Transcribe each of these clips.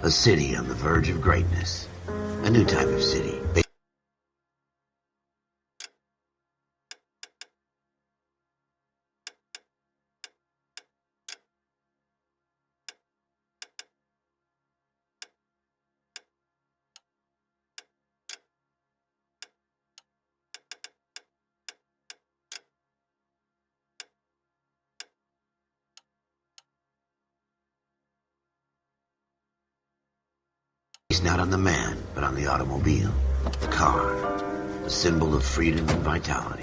A city on the verge of greatness. A new type of city. Based not on the man, but on the automobile. The car. A symbol of freedom and vitality.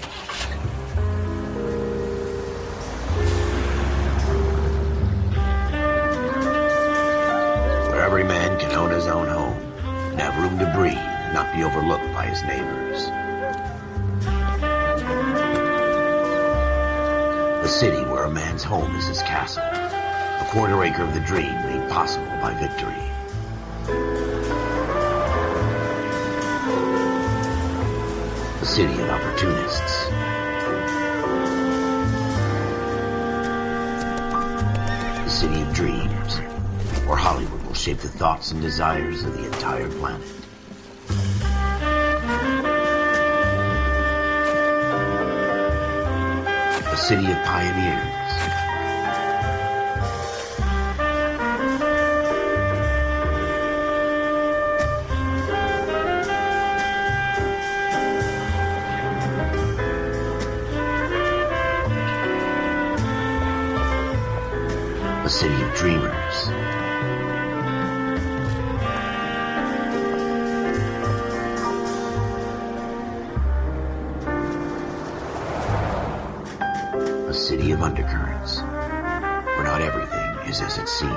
Where every man can own his own home and have room to breathe and not be overlooked by his neighbors. A city where a man's home is his castle. A quarter acre of the dream made possible by victory. A city of opportunists. A city of dreams, where Hollywood will shape the thoughts and desires of the entire planet. A city of pioneers. A city of dreamers. A city of undercurrents, where not everything is as it seems.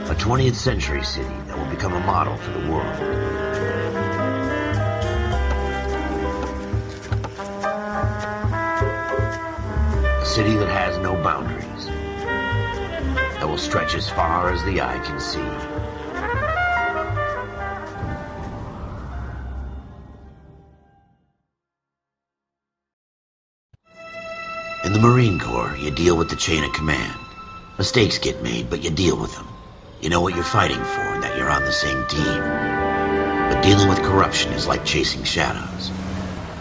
A 20th century city that will become a model for the world. A city that has no boundaries, that will stretch as far as the eye can see. In the Marine Corps, you deal with the chain of command. Mistakes get made, but you deal with them. You know what you're fighting for and that you're on the same team. But dealing with corruption is like chasing shadows.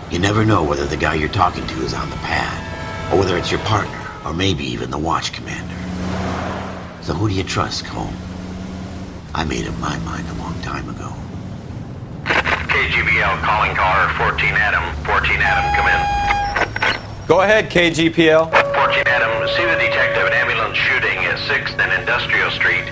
You never know whether the guy you're talking to is on the pad, or whether it's your partner, or maybe even the watch commander. So who do you trust, Colm? I made up my mind a long time ago. KGBL calling caller 14 Adam. 14 Adam, come in. Go ahead, KGPL. 14 Adam, see the detective an ambulance shooting at 6th and Industrial Street.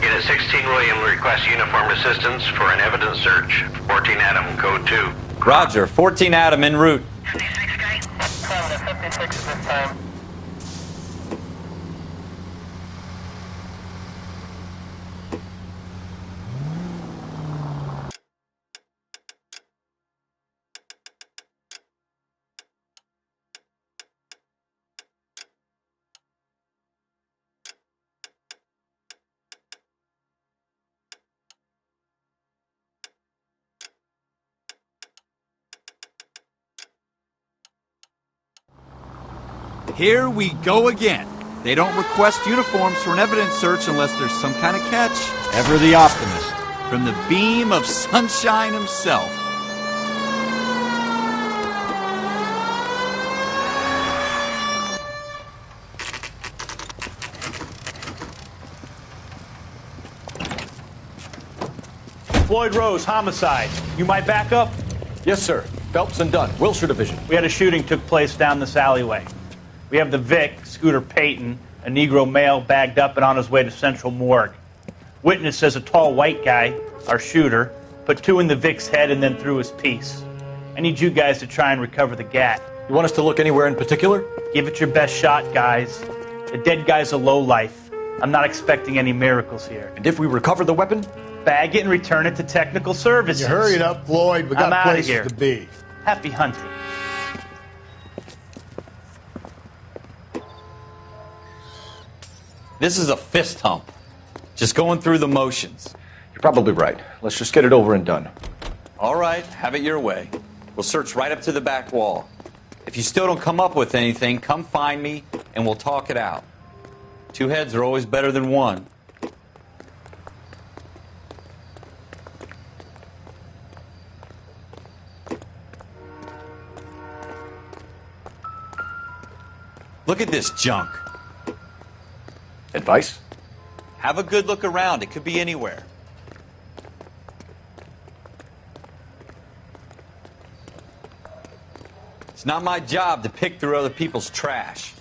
Unit 16 William requests uniformed assistance for an evidence search. 14 Adam, code 2. Roger, 14 Adam en route. 56 guy? 56 this time. Here we go again. They don't request uniforms for an evidence search unless there's some kind of catch. Ever the optimist. From the beam of sunshine himself. Floyd Rose, homicide. You might back up? Yes, sir. Phelps and Dunn, Wilshire Division. We had a shooting took place down this alleyway. We have the Vic, Scooter Payton, a Negro male bagged up and on his way to Central Morgue. Witness says a tall white guy, our shooter, put 2 in the Vic's head and then threw his piece. I need you guys to try and recover the gat. You want us to look anywhere in particular? Give it your best shot, guys. The dead guy's a lowlife. I'm not expecting any miracles here. And if we recover the weapon? Bag it and return it to technical services. You hurry it up, Floyd. We got I'm outta places here. to be. Happy hunting. This is a fist hump. Just going through the motions. You're probably right. Let's just get it over and done. All right, have it your way. We'll search right up to the back wall. If you still don't come up with anything, come find me and we'll talk it out. Two heads are always better than one. Look at this junk. Advice? Have a good look around. It could be anywhere. It's not my job to pick through other people's trash.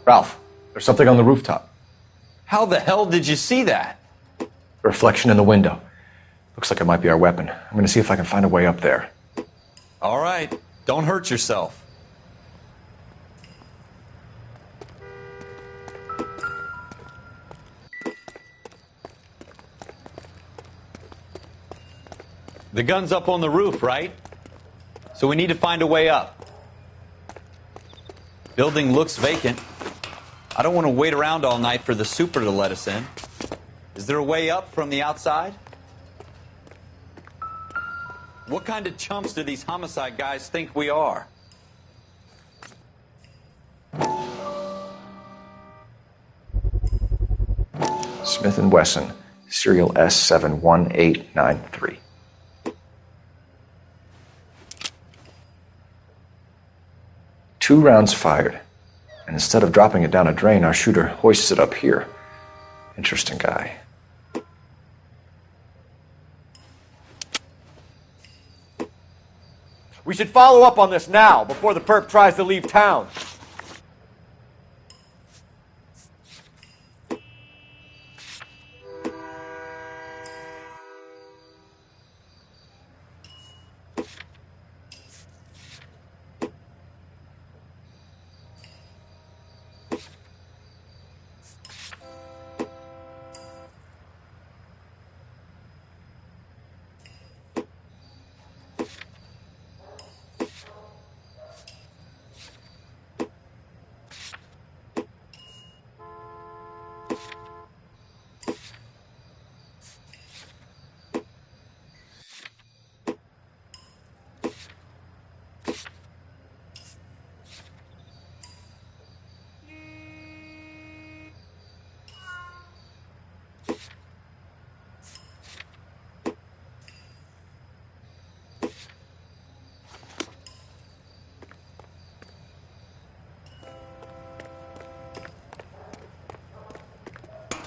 Ralph, there's something on the rooftop. How the hell did you see that? A reflection in the window. Looks like it might be our weapon. I'm going to see if I can find a way up there. All right, don't hurt yourself. The gun's up on the roof, right? So we need to find a way up. Building looks vacant. I don't want to wait around all night for the super to let us in. Is there a way up from the outside? What kind of chumps do these homicide guys think we are? Smith & Wesson, serial S71893. Two rounds fired. And instead of dropping it down a drain, our shooter hoists it up here. Interesting guy. We should follow up on this now, before the perp tries to leave town.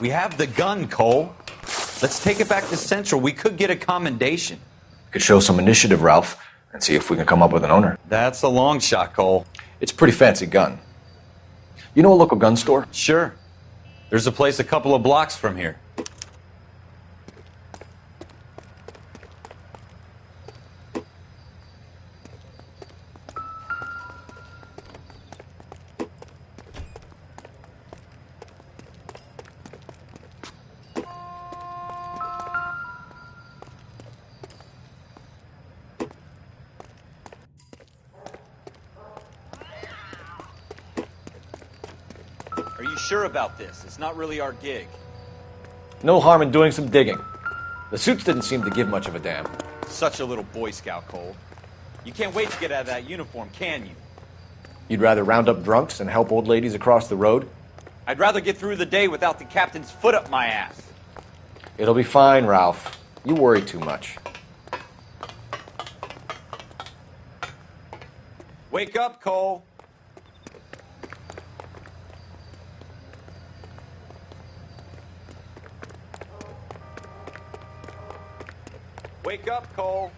We have the gun, Cole. Let's take it back to Central. We could get a commendation. Could show some initiative, Ralph, and see if we can come up with an owner. That's a long shot, Cole. It's a pretty fancy gun. You know a local gun store? Sure. There's a place a couple of blocks from here. Are you sure about this? It's not really our gig. No harm in doing some digging. The suits didn't seem to give much of a damn. Such a little Boy Scout, Cole. You can't wait to get out of that uniform, can you? You'd rather round up drunks and help old ladies across the road? I'd rather get through the day without the captain's foot up my ass. It'll be fine, Ralph. You worry too much. Wake up, Cole. Wake up, Cole.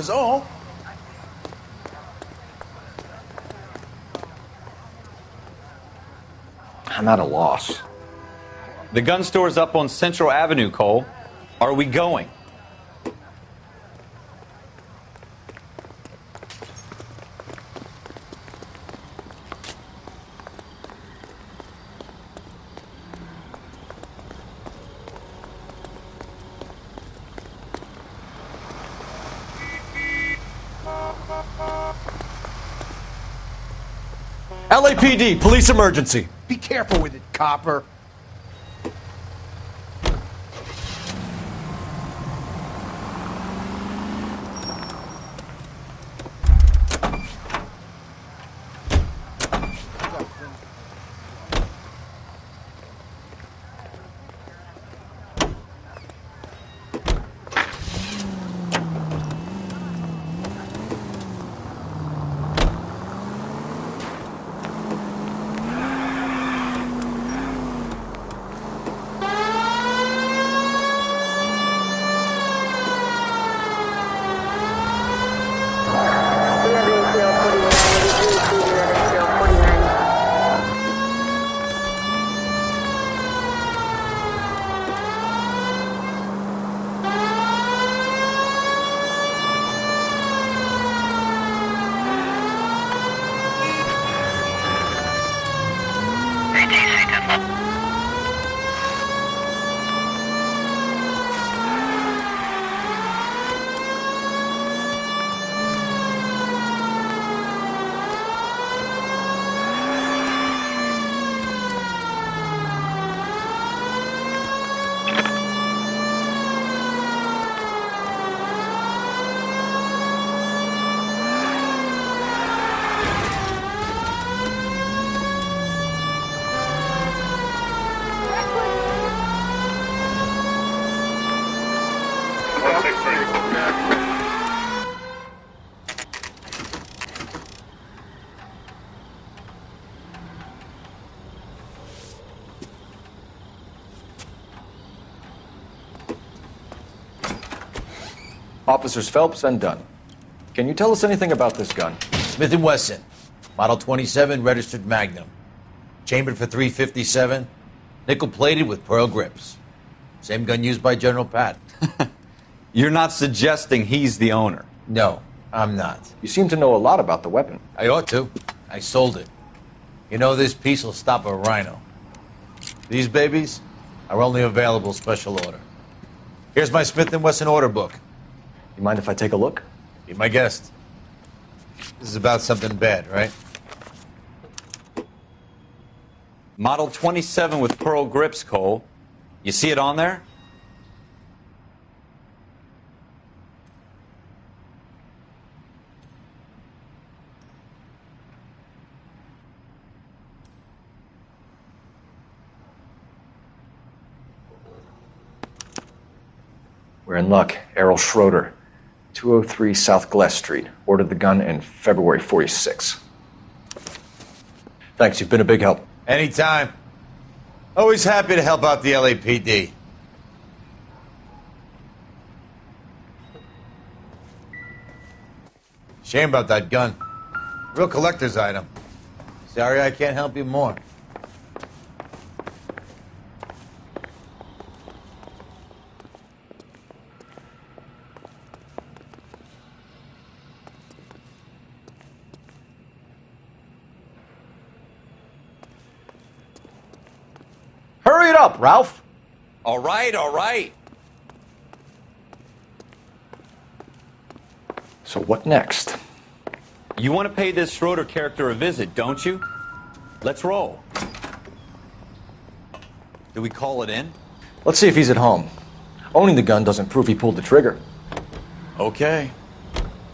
was all. I'm at a loss. The gun store's up on Central Avenue, Cole. Are we going? LAPD, police emergency. Be careful with it, copper. Officers Phelps and Dunn. Can you tell us anything about this gun? Smith & Wesson, Model 27, registered Magnum. Chambered for .357, nickel-plated with pearl grips. Same gun used by General Patton. You're not suggesting he's the owner? No, I'm not. You seem to know a lot about the weapon. I ought to. I sold it. You know, this piece will stop a rhino. These babies are only available special order. Here's my Smith & Wesson order book. You mind if I take a look? Be my guest. This is about something bad, right? Model 27 with pearl grips, Cole. You see it on there? We're in luck. Errol Schroeder, 203 South Glass Street. Ordered the gun in February 46. Thanks, you've been a big help. Anytime. Always happy to help out the LAPD. Shame about that gun. Real collector's item. Sorry I can't help you more. Hurry it up, Ralph. All right, all right. So what next? You want to pay this Schroeder character a visit, don't you? Let's roll. Do we call it in? Let's see if he's at home. Owning the gun doesn't prove he pulled the trigger. Okay.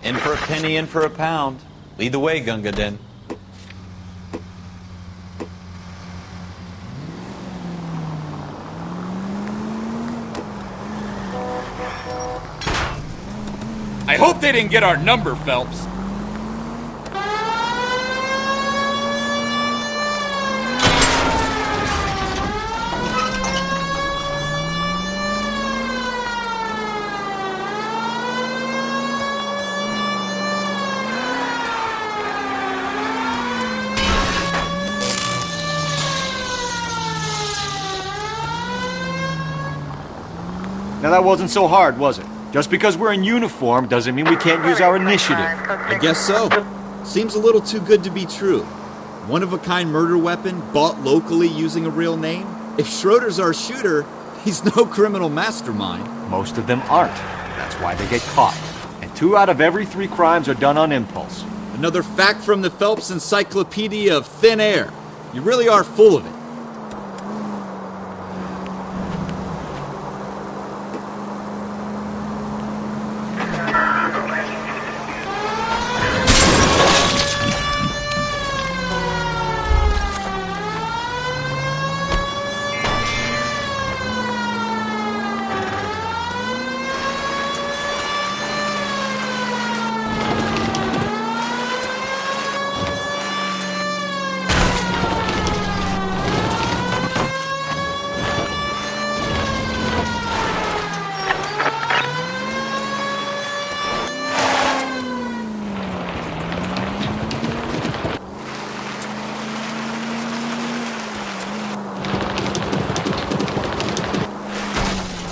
In for a penny, in for a pound. Lead the way, Gunga Din. I hope they didn't get our number, Phelps. that wasn't so hard, was it? Just because we're in uniform doesn't mean we can't use our initiative. I guess so. Seems a little too good to be true. One-of-a-kind murder weapon bought locally using a real name? If Schroeder's our shooter, he's no criminal mastermind. Most of them aren't. That's why they get caught. And 2 out of every 3 crimes are done on impulse. Another fact from the Phelps Encyclopedia of Thin Air. You really are full of it.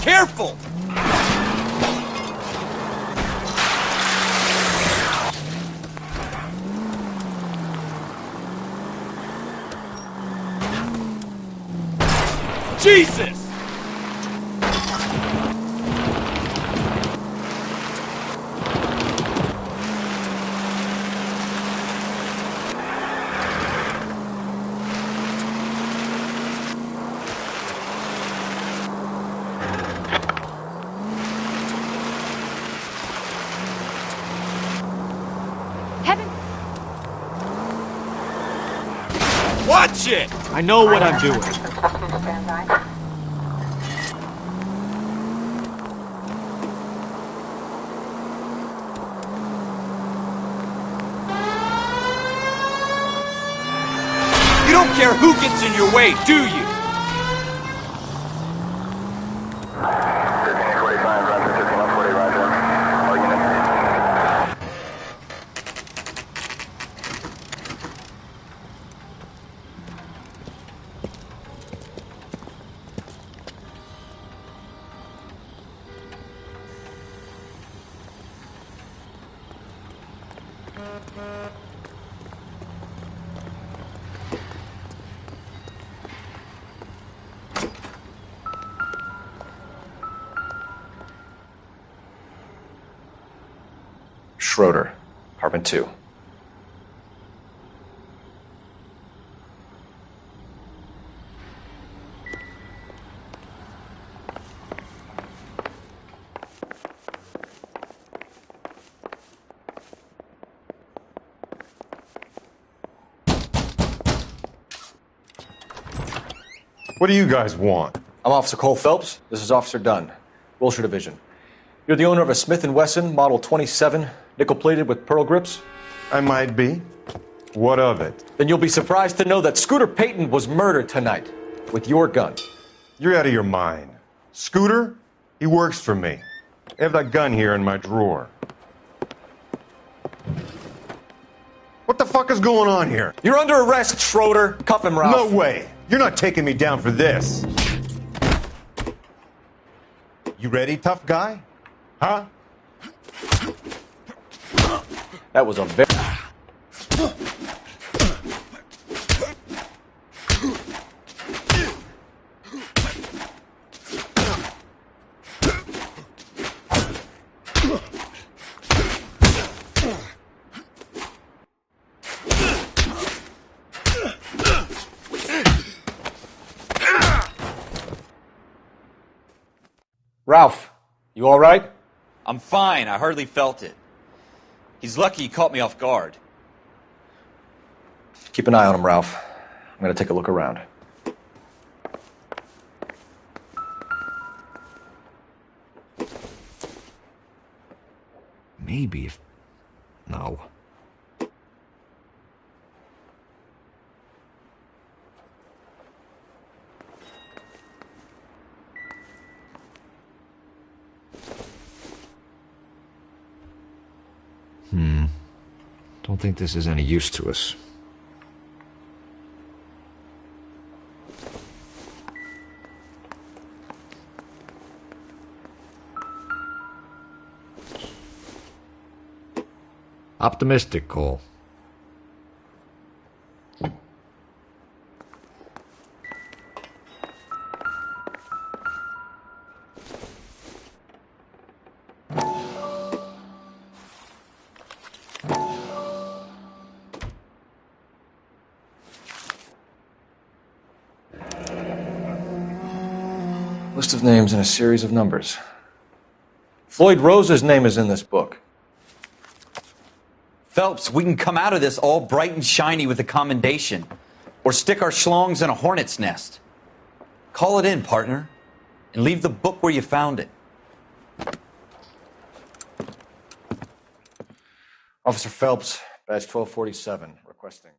Careful! Jesus! Watch it! I know what I'm doing. You don't care who gets in your way, do you? Schroeder, apartment 2. What do you guys want? I'm Officer Cole Phelps. This is Officer Dunn, Wilshire Division. You're the owner of a Smith & Wesson Model 27, nickel-plated with pearl grips? I might be. What of it? Then you'll be surprised to know that Scooter Payton was murdered tonight with your gun. You're out of your mind. Scooter? He works for me. I have that gun here in my drawer. What the fuck is going on here? You're under arrest, Schroeder. Cuff him, Ralph. No way. You're not taking me down for this. You ready, tough guy? Huh? That was a very... Ralph, you all right? I'm fine. I hardly felt it. He's lucky he caught me off guard. Keep an eye on him, Ralph. I'm going to take a look around. Maybe if... No. Don't think this is any use to us. Optimistic, Cole. List of names and a series of numbers. Floyd Rose's name is in this book. Phelps, we can come out of this all bright and shiny with a commendation. Or stick our schlongs in a hornet's nest. Call it in, partner. And leave the book where you found it. Officer Phelps, badge 1247, requesting.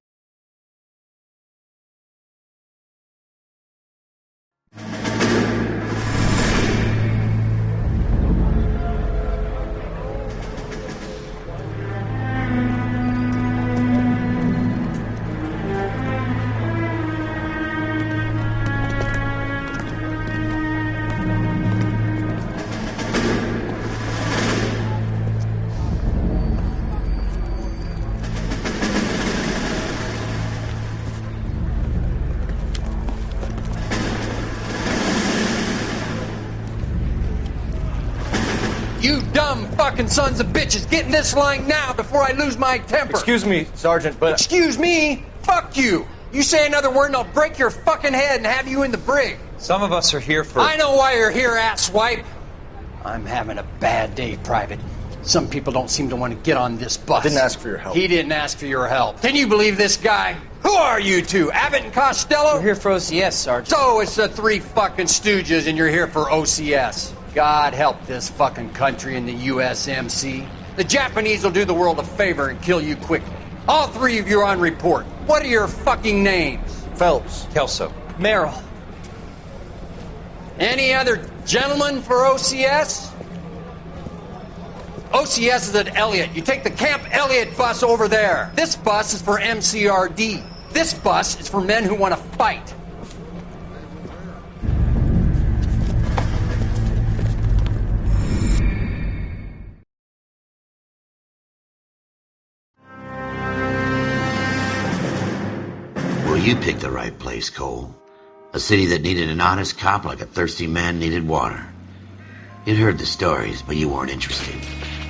You dumb fucking sons of bitches, get in this line now before I lose my temper. Excuse me, Sergeant, but... Excuse me? Fuck you. You say another word and I'll break your fucking head and have you in the brig. Some of us are here for... I know why you're here, asswipe. I'm having a bad day, Private. Some people don't seem to want to get on this bus. I didn't ask for your help. He didn't ask for your help. Can you believe this guy? Who are you two? Abbott and Costello? We're here for OCS, Sergeant. So it's the three fucking stooges and you're here for OCS. God help this fucking country and the USMC. The Japanese will do the world a favor and kill you quickly. All three of you are on report. What are your fucking names? Phelps. Kelso. Merrill. Any other gentlemen for OCS? OCS is at Elliott. You take the Camp Elliott bus over there. This bus is for MCRD. This bus is for men who want to fight. Well, you picked the right place, Cole. A city that needed an honest cop like a thirsty man needed water. You'd heard the stories, but you weren't interested.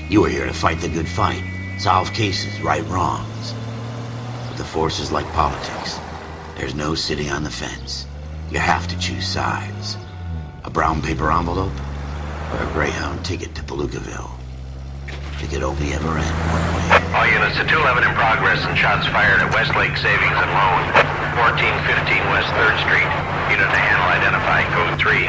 You were here to fight the good fight, solve cases, right wrongs. But the force is like politics. There's no sitting on the fence. You have to choose sides. A brown paper envelope or a Greyhound ticket to Palookaville. It could only ever end one way. All units to 211 in progress and shots fired at Westlake Savings and Loan, 1415 West 3rd Street. Unit to handle identify code 3.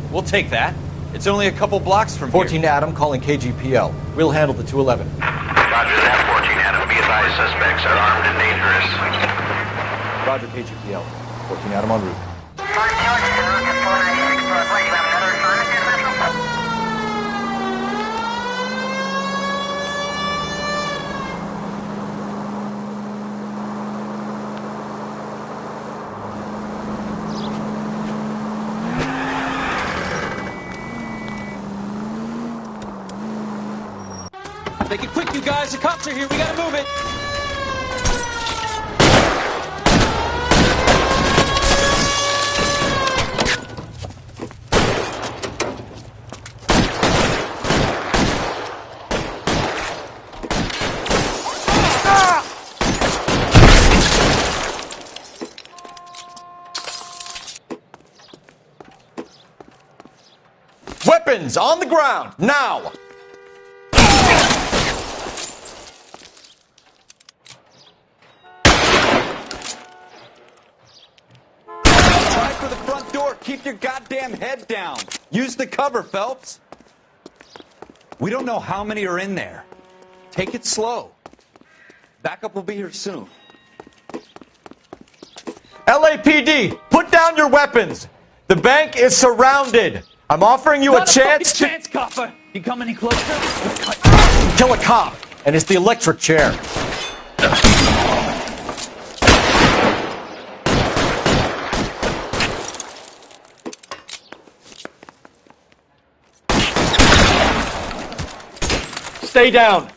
We'll take that. It's only a couple blocks from 14 here. Adam calling KGPL. We'll handle the 211. Roger that, 14 Adam. Be advised, suspects are armed and dangerous. Roger KGPL. 14 Adam en route. Make it quick, you guys. The cops are here. We gotta move it. Weapons on the ground, now! Try for the front door. Keep your goddamn head down. Use the cover, Phelps. We don't know how many are in there. Take it slow. Backup will be here soon. LAPD, put down your weapons. The bank is surrounded. I'm offering you a chance to chance, copper. You come any closer? kill a cop, and it's the electric chair. Stay Stay down.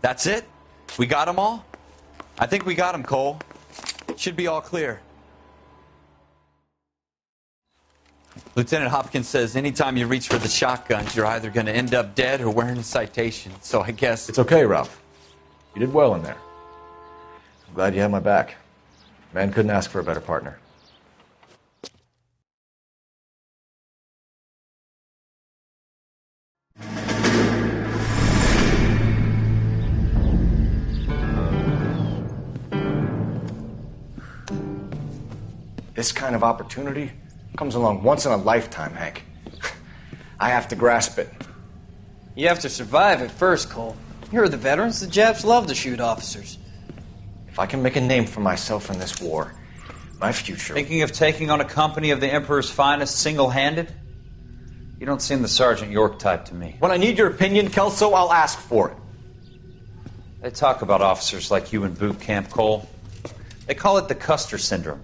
That's it? We got them all? I think we got them, Cole. Should be all clear. Lieutenant Hopkins says anytime you reach for the shotguns, you're either going to end up dead or wearing a citation. So I guess... It's okay, Ralph. You did well in there. I'm glad you had my back. Man couldn't ask for a better partner. This kind of opportunity comes along once in a lifetime, Hank. I have to grasp it. You have to survive it first, Cole. Here are the veterans. The Japs love to shoot officers. If I can make a name for myself in this war, my future... Thinking of taking on a company of the Emperor's finest single-handed? You don't seem the Sergeant York type to me. When I need your opinion, Kelso, I'll ask for it. They talk about officers like you in boot camp, Cole. They call it the Custer Syndrome.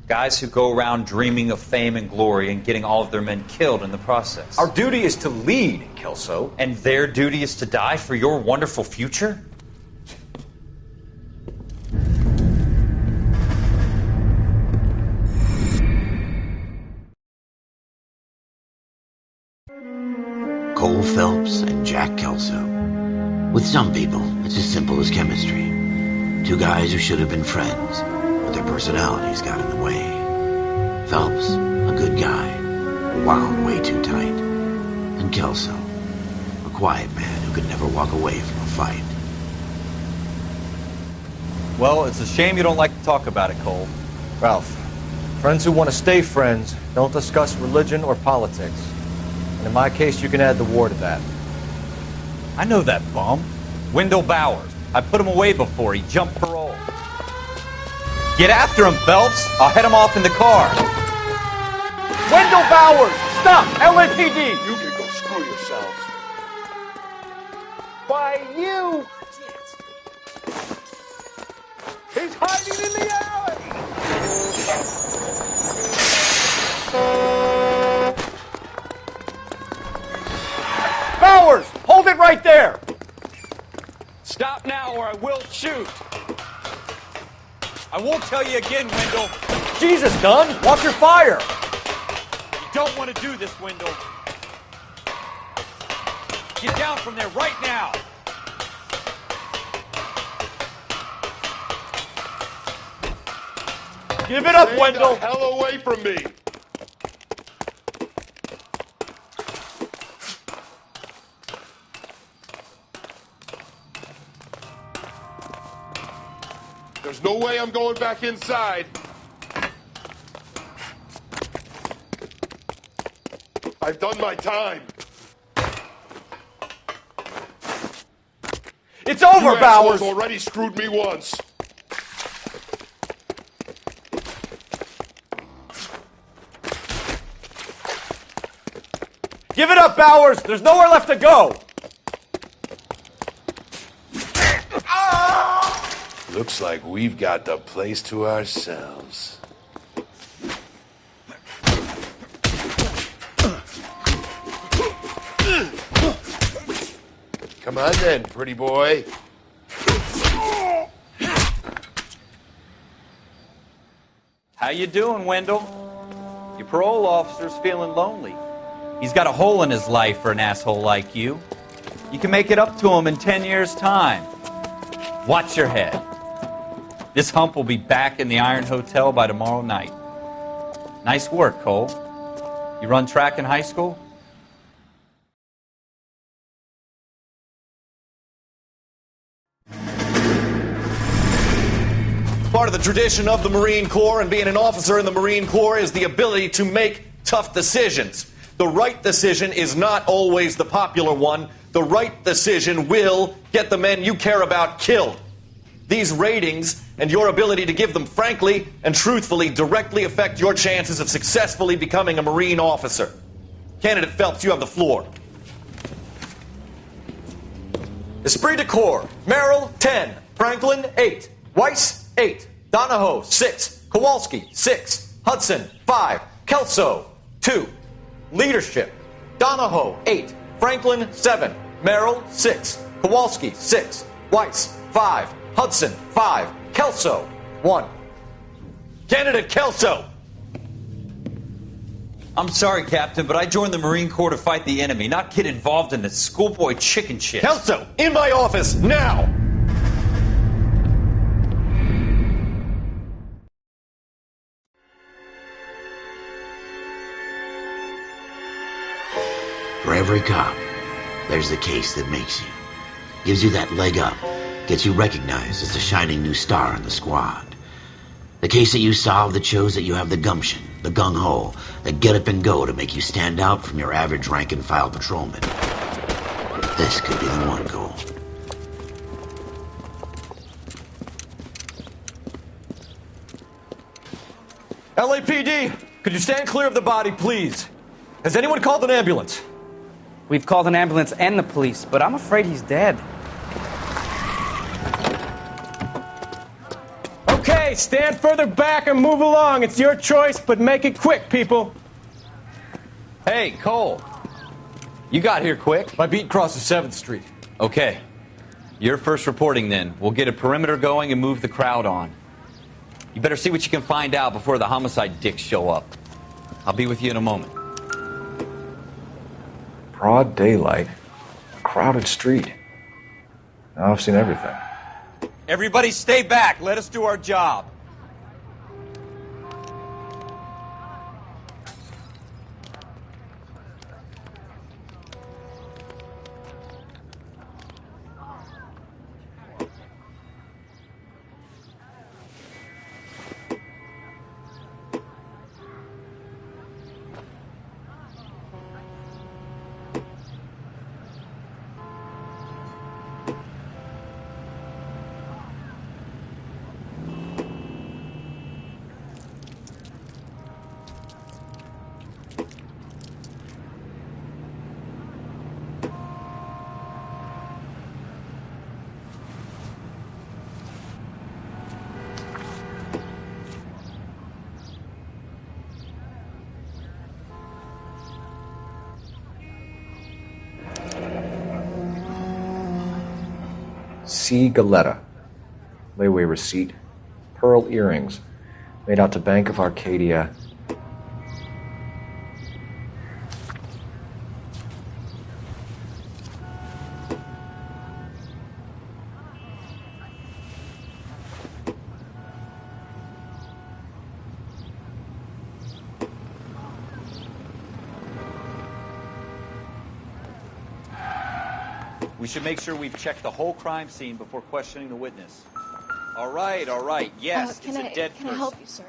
Guys who go around dreaming of fame and glory and getting all of their men killed in the process. Our duty is to lead, Kelso. And their duty is to die for your wonderful future? Cole Phelps and Jack Kelso. With some people, it's as simple as chemistry. Two guys who should have been friends, but their personalities got in the way. Phelps, a good guy, wound way too tight. And Kelso, a quiet man who could never walk away from a fight. Well, it's a shame you don't like to talk about it, Cole. Ralph, friends who want to stay friends don't discuss religion or politics. And in my case, you can add the war to that. I know that bum. Wendell Bowers. I put him away before. He jumped parole. Get after him, Phelps. I'll head him off in the car. Wendell Bowers! Stop! LAPD! You can go screw yourselves. Why, you... He's hiding in the alley! Bowers! Hold it right there! Stop now or I will shoot. I won't tell you again, Wendell. Jesus, Dunn! Watch your fire! You don't want to do this, Wendell. Get down from there right now. Give it up, Stay Wendell! the hell away from me! There's no way I'm going back inside. I've done my time. It's over, You Bowers! assholes already screwed me once. Give it up, Bowers! There's nowhere left to go! Looks like we've got the place to ourselves. Come on then, pretty boy. How you doing, Wendell? Your parole officer's feeling lonely. He's got a hole in his life for an asshole like you. You can make it up to him in 10 years' time. Watch your head. This hump will be back in the Iron Hotel by tomorrow night. Nice work, Cole. You run track in high school? Part of the tradition of the Marine Corps and being an officer in the Marine Corps is the ability to make tough decisions. The right decision is not always the popular one. The right decision will get the men you care about killed. These ratings and your ability to give them frankly and truthfully directly affect your chances of successfully becoming a Marine officer. Candidate Phelps, you have the floor. Esprit de Corps, Merrill, 10. Franklin, 8. Weiss, 8. Donahoe, 6. Kowalski, 6. Hudson, 5. Kelso, 2. Leadership, Donahoe, 8. Franklin, 7. Merrill, 6. Kowalski, 6. Weiss, 5. Hudson, 5. Kelso, 1. Candidate Kelso! I'm sorry, Captain, but I joined the Marine Corps to fight the enemy, not get involved in this schoolboy chicken shit. Kelso, in my office, now! For every cop, there's the case that makes you. Gives you that leg up. Gets you recognized as the shining new star in the squad. The case that you solve that shows that you have the gumption, the gung-ho, the get up and go to make you stand out from your average rank-and-file patrolman. This could be the one goal. LAPD, could you stand clear of the body, please? Has anyone called an ambulance? We've called an ambulance and the police, but I'm afraid he's dead. Okay, stand further back and move along. It's your choice, but make it quick, people. Hey, Cole. You got here quick. My beat crosses 7th Street. Okay. You're first reporting then. We'll get a perimeter going and move the crowd on. You better see what you can find out before the homicide dicks show up. I'll be with you in a moment. Broad daylight, a crowded street. Now I've seen everything. Everybody stay back. Let us do our job. C. Galetta. Layaway receipt. Pearl earrings. Made out to Bank of Arcadia. We should make sure we've checked the whole crime scene before questioning the witness. All right, all right. Yes, it's a dead person. Can I help you, sir?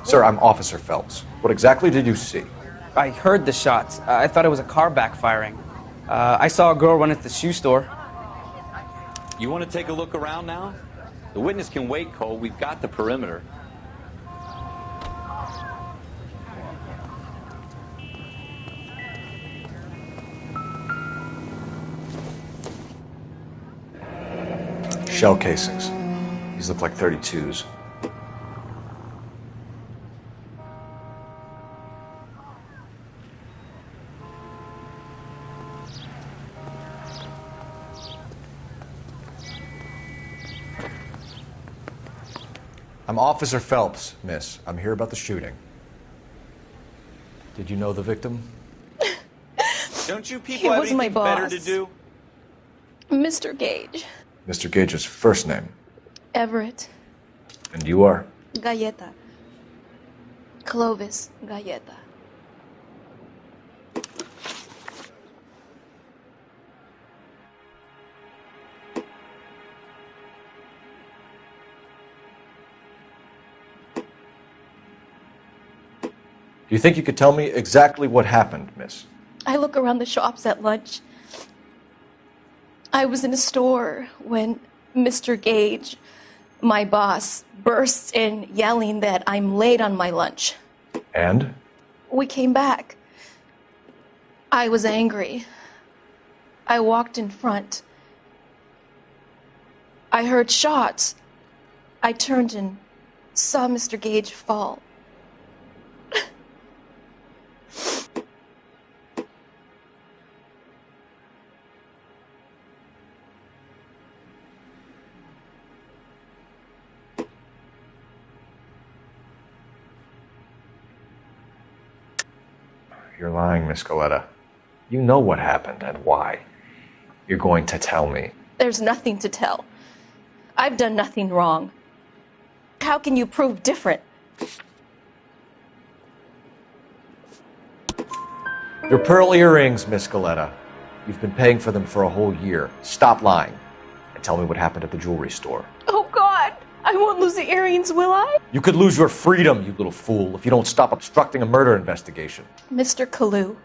Sir, I'm Officer Phelps. What exactly did you see? I heard the shots. I thought it was a car backfiring. I saw a girl run at the shoe store. You want to take a look around now? The witness can wait, Cole. We've got the perimeter. Shell casings. These look like 32s. I'm Officer Phelps, miss. I'm here about the shooting. Did you know the victim? Don't you people He have was my anything better boss. to do? Mr. Gage. Mr. Gage's first name. Everett. And you are? Galleta. Clovis Galleta. Do you think you could tell me exactly what happened, miss? I look around the shops at lunch. I was in a store when Mr. Gage, my boss, bursts in yelling that I'm late on my lunch. And? We came back. I was angry. I walked in front. I heard shots. I turned and saw Mr. Gage fall. You're lying, Miss Galleta. You know what happened and why. You're going to tell me. There's nothing to tell. I've done nothing wrong. How can you prove different? Your pearl earrings, Miss Galleta. You've been paying for them for a whole year. Stop lying and tell me what happened at the jewelry store. Oh, God! I won't lose the earrings, will I? You could lose your freedom, you little fool, if you don't stop obstructing a murder investigation. Mr. Kalu.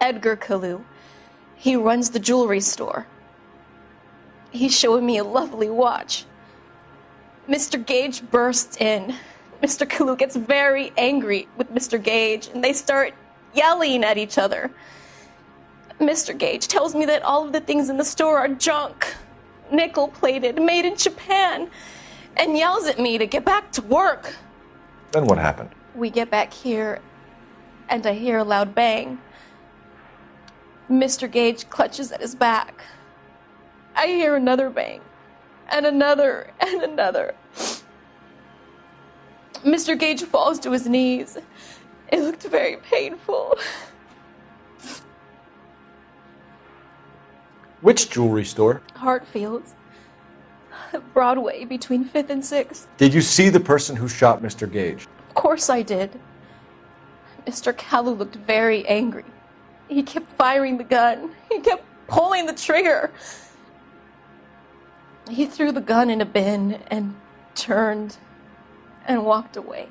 Edgar Kalu. He runs the jewelry store. He's showing me a lovely watch. Mr. Gage bursts in. Mr. Kalu gets very angry with Mr. Gage, and they start yelling at each other. Mr. Gage tells me that all of the things in the store are junk, nickel-plated, made in Japan, and yells at me to get back to work. Then what happened? We get back here, and I hear a loud bang. Mr. Gage clutches at his back. I hear another bang, and another, and another. Mr. Gage falls to his knees. It looked very painful. Which jewelry store? Hartfield's. Broadway, between 5th and 6th. Did you see the person who shot Mr. Gage? Of course I did. Mr. Kalu looked very angry. He kept firing the gun. He kept pulling the trigger. He threw the gun in a bin and turned and walked away.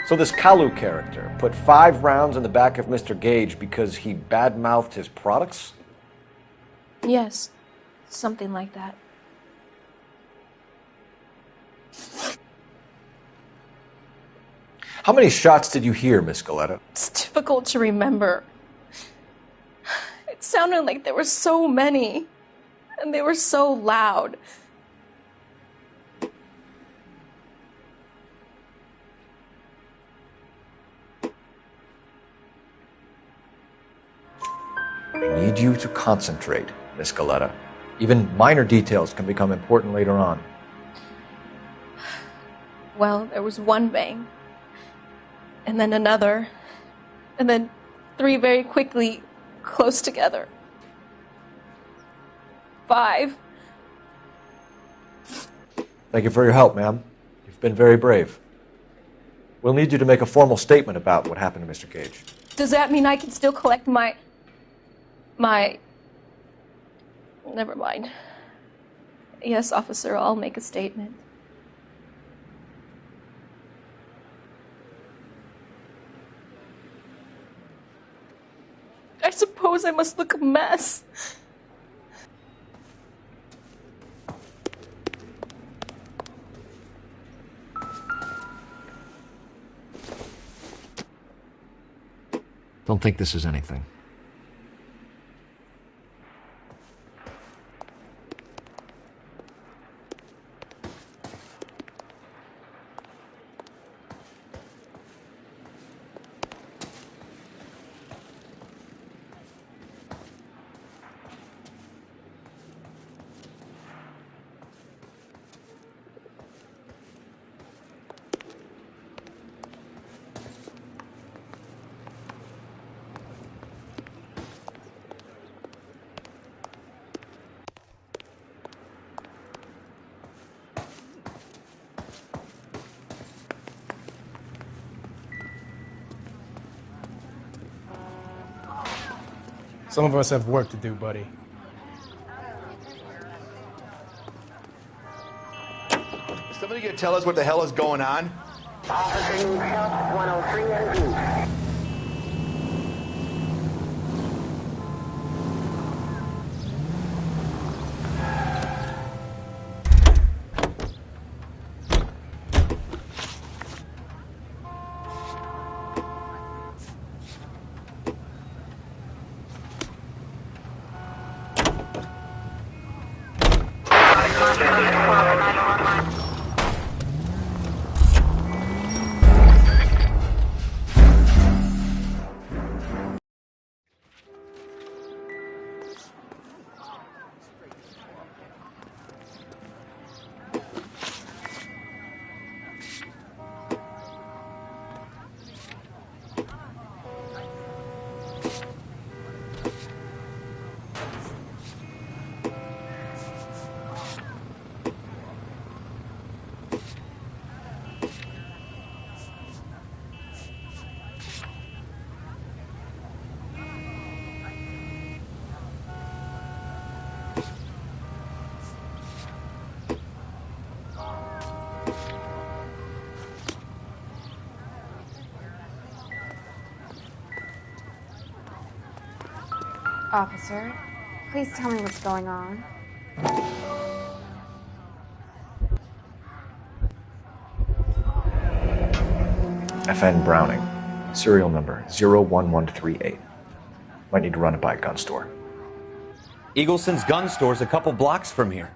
So this Kalu character put 5 rounds in the back of Mr. Gage because he badmouthed his products? Yes, something like that. How many shots did you hear, Miss Galleta? It's difficult to remember. It sounded like there were so many, and they were so loud. I need you to concentrate, Miss Galleta. Even minor details can become important later on. Well, there was one bang, and then another, and then 3 very quickly, close together. 5. Thank you for your help, ma'am. You've been very brave. We'll need you to make a formal statement about what happened to Mr. Gage. Does that mean I can still collect my... Never mind. Yes, officer, I'll make a statement. I suppose I must look a mess. Don't think this is anything. Some of us have work to do, buddy. Is somebody gonna tell us what the hell is going on? Officer needs help, 103 and east. Officer, please tell me what's going on. FN Browning, serial number 01138. Might need to run it by a gun store. Eagleson's gun store's a couple blocks from here.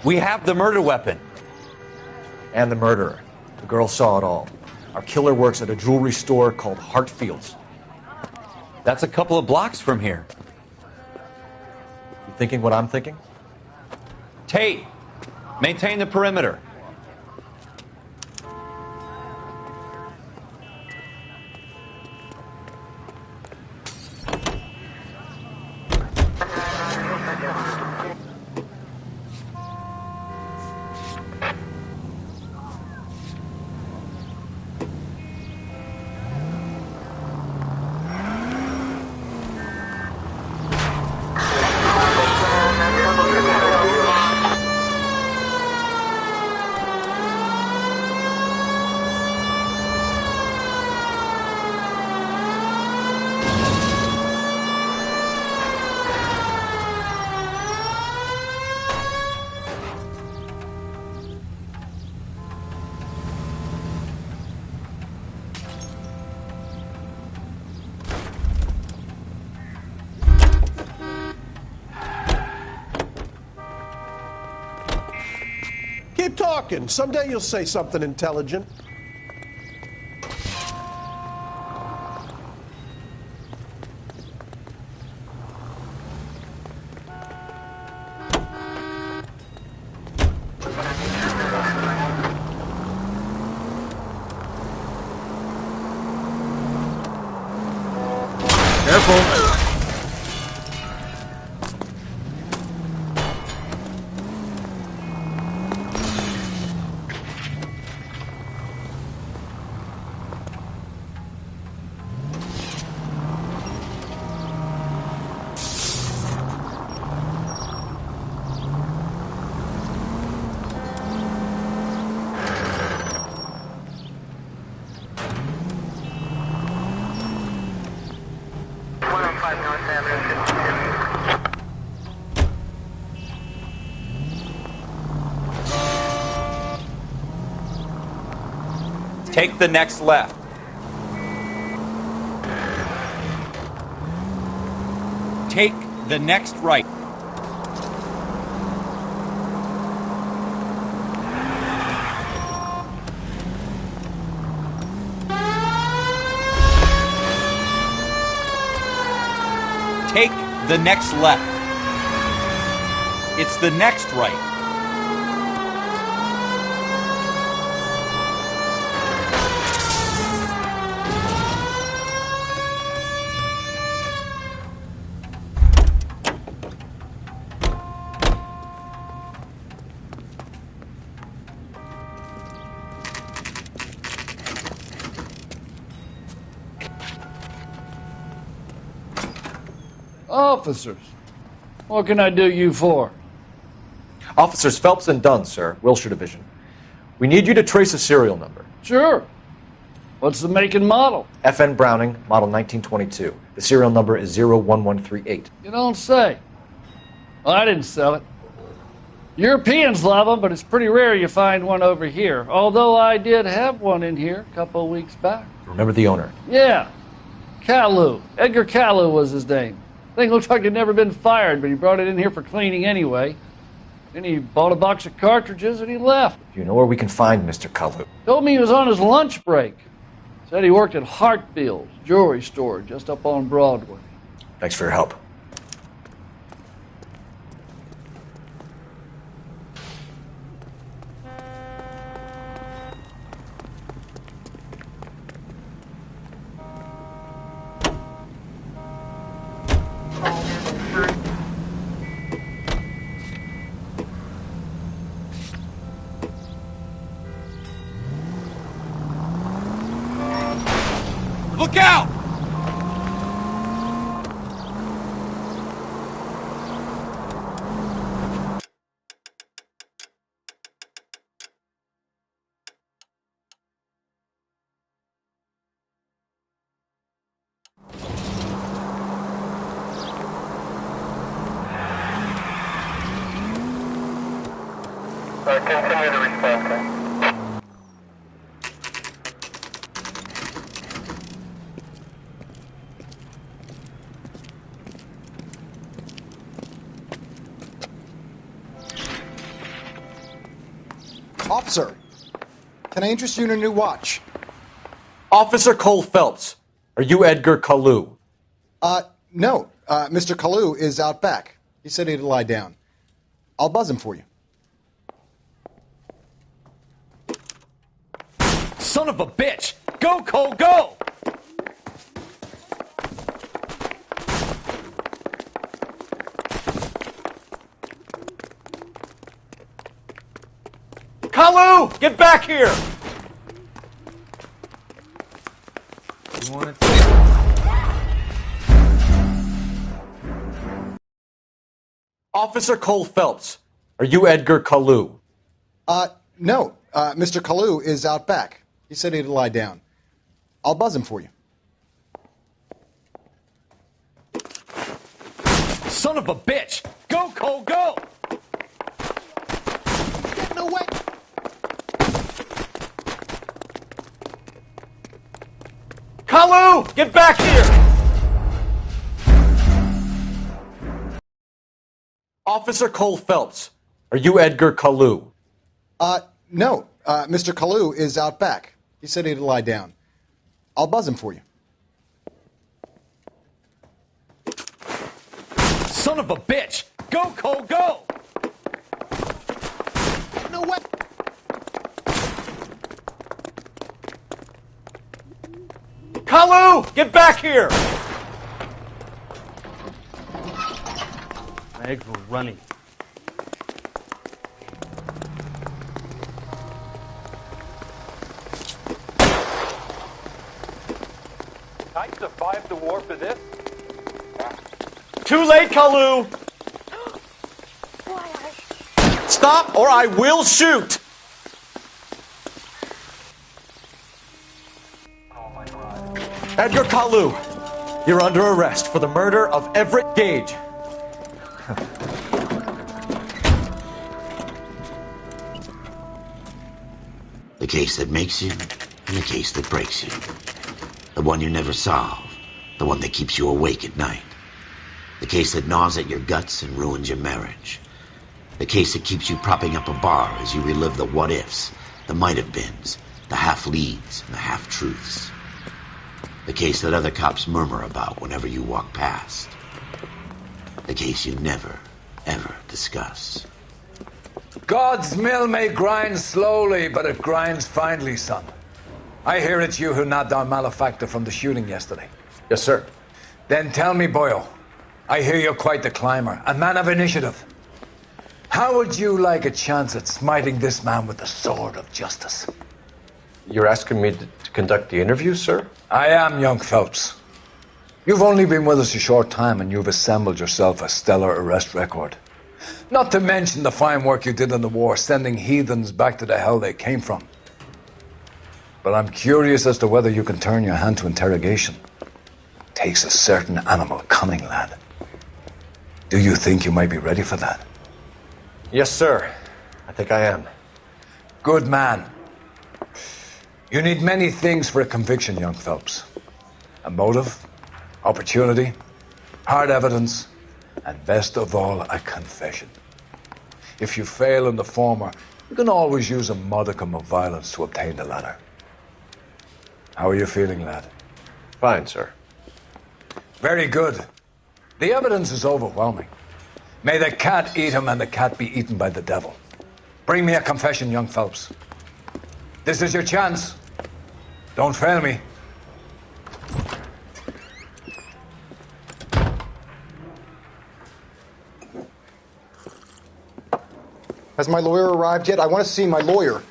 We have the murder weapon. And the murderer. The girl saw it all. Our killer works at a jewelry store called Hartfield's. That's a couple of blocks from here. You thinking what I'm thinking? Tate, maintain the perimeter. Keep talking. Someday you'll say something intelligent. Careful. Take the next left. Take the next right. Take the next left. It's the next right. Officers, what can I do you for? Officers Phelps and Dunn, sir, Wilshire Division. We need you to trace a serial number. Sure. What's the make and model? FN Browning, model 1922. The serial number is 01138. You don't say. Well, I didn't sell it. Europeans love them, but it's pretty rare you find one over here. Although I did have one in here a couple of weeks back. Remember the owner? Yeah. Kalu. Edgar Kalu was his name. Thing looked like he'd never been fired, but he brought it in here for cleaning anyway. Then he bought a box of cartridges and he left. Do you know where we can find Mr. Kalu? Told me he was on his lunch break. Said he worked at Hartfield's jewelry store just up on Broadway. Thanks for your help. Look out! Continue to respond. Officer, can I interest you in a new watch? Officer Cole Phelps, are you Edgar Kalu? No. Mr. Kalu is out back. He said he'd lie down. I'll buzz him for you. Son of a bitch! Go, Cole, go! Kalu, get back here! You want it? Officer Cole Phelps, are you Edgar Kalu? No. Mr. Kalu is out back. He said he'd lie down. I'll buzz him for you. Son of a bitch! Go, Cole, go! Get away! Kalu, get back here! Officer Cole Phelps, are you Edgar Kalu? No. Mr. Kalu is out back. He said he'd lie down. I'll buzz him for you. Son of a bitch! Go, Cole, go! No way! Kalu, get back here! My eggs were running. I survived the war for this? Too late, Kalu! Stop or I will shoot! Edgar Kalu, you're under arrest for the murder of Everett Gage. The case that makes you and the case that breaks you. The one you never solve. The one that keeps you awake at night. The case that gnaws at your guts and ruins your marriage. The case that keeps you propping up a bar as you relive the what-ifs, the might-have-beens, the half-leads, and the half-truths. The case that other cops murmur about whenever you walk past. The case you never, ever discuss. God's mill may grind slowly, but it grinds finely, son. I hear it's you who nabbed our malefactor from the shooting yesterday. Yes, sir. Then tell me, Boyle, I hear you're quite the climber, a man of initiative. How would you like a chance at smiting this man with the sword of justice? You're asking me to conduct the interview, sir? I am, young Phelps. You've only been with us a short time and you've assembled yourself a stellar arrest record. Not to mention the fine work you did in the war, sending heathens back to the hell they came from. But I'm curious as to whether you can turn your hand to interrogation. Takes a certain animal cunning, lad. Do you think you might be ready for that? Yes, sir. I think I am. Good man. You need many things for a conviction, young Phelps. A motive, opportunity, hard evidence, and best of all, a confession. If you fail in the former, you can always use a modicum of violence to obtain the latter. How are you feeling, lad? Fine, sir. Very good. The evidence is overwhelming. May the cat eat him and the cat be eaten by the devil. Bring me a confession, young Phelps. This is your chance. Don't fail me. Has my lawyer arrived yet? I want to see my lawyer.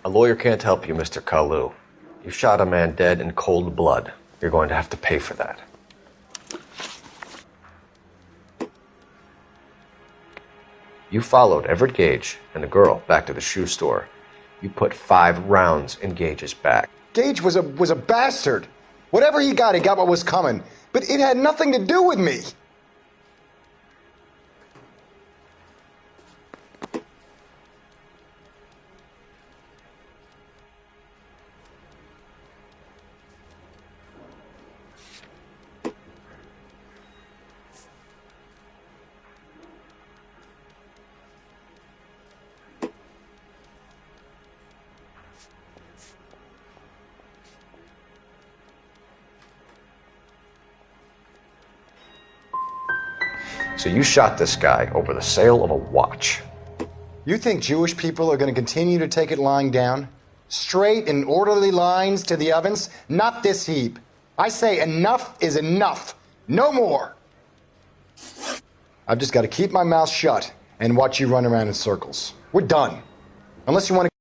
A lawyer can't help you, Mr. Kalu. You shot a man dead in cold blood. You're going to have to pay for that. You followed Everett Gage and the girl back to the shoe store. You put 5 rounds in Gage's back. Gage was a bastard. Whatever he got what was coming. But it had nothing to do with me. So you shot this guy over the sale of a watch. You think Jewish people are going to continue to take it lying down? Straight and orderly lines to the ovens? Not this heap. I say enough is enough. No more. I've just got to keep my mouth shut and watch you run around in circles. We're done. Unless you want to